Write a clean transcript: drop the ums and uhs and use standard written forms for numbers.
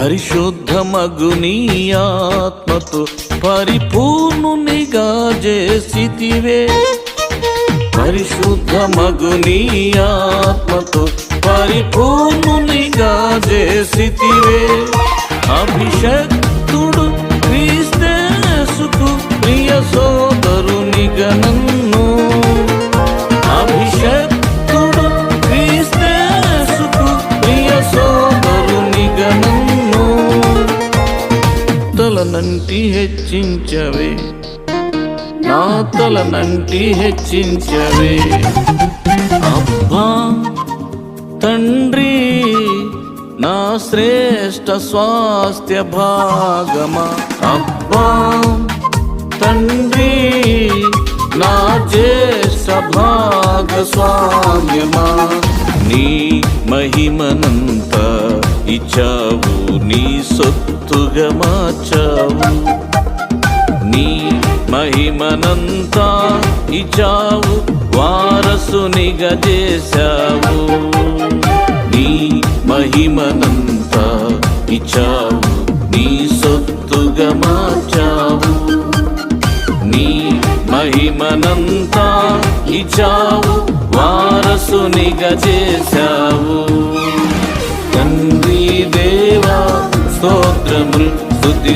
పరిశుద్ధమగు నీ ఆత్మతో పరిపూర్ణునిగా చేసితివే. పరిశుద్ధమగు నీ ఆత్మతో పరిపూర్ణునిగా చేసితివే. అభిషక్తుడు క్రీస్తేసుకు ప్రియ సోదరునిగా నన్ను, అభిషక్తుడు క్రీస్తేసుకు ప్రియ సోదరునిగా నన్ను తలనంటి హెచ్చించవే, నా తలనంటి హెచ్చించవే. అబ్బా తండ్రి నా శ్రేష్ఠ స్వాస్థ్య భాగమా, అబ్బా తండ్రి నా జ్యేష్ఠ భాగస్వామ్యమా. నీ మహిమనంతా ఇచ్చావు, నీ సొత్తుగా మార్చావు. నీ మహిమనంతా ఇచ్చావు, వారసునిగా చేశావు. నీ మహిమనంతా ఇచ్చావు, నీ సొత్తుగా మార్చావు. నీ మహిమనంతా ఇచ్చావు, వారసునిగా చేశావు. తండ్రి దేవా స్తోత్రములు స్తుతి